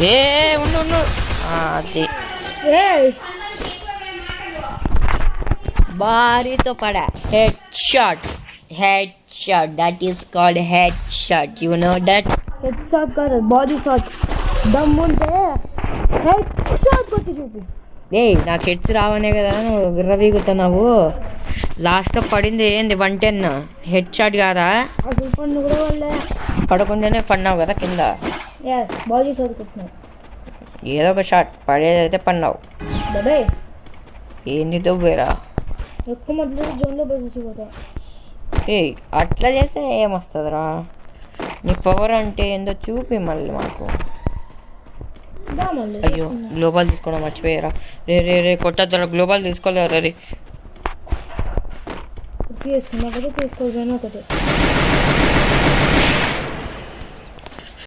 ఏ ఉండు ఉండు అది భారీతో పడా head shot that is called head shot you know that head shot కాదు బాడీ షాట్ దమ్ముంటే హెడ్ షాట్ కొట్టి చూపి నాకు హెడ్స్ రావనే కదా నువ్వు విర్రవీగుతున్నావు లాస్ట్లో పడింది ఏంది 110 హెడ్ షాట్ కాదా అసలు పన్ను కూడా వాళ్ళే పడకుండానే పడినావు కదా కింద బాడీ షాట్ కొట్టినావు ఏదో ఒక షాట్ పడేదైతే పడినావు బాబాయ్ ఏంది దొబ్బేరా ఎక్కువ మధ్యలో జోన్లో పోతా అట్లా చేస్తే ఏమొస్తుందిరా నీ పవర్ అంటే ఏందో చూపి మళ్ళీ మాకు అయ్యో గ్లోబల్ తీసుకోవడం మర్చిపోయారా రే కొట్టద్దురా గ్లోబల్ తీసుకోలేరు రే తీసుకున్నా కదా తీసుకోకపోయినా ఒకటి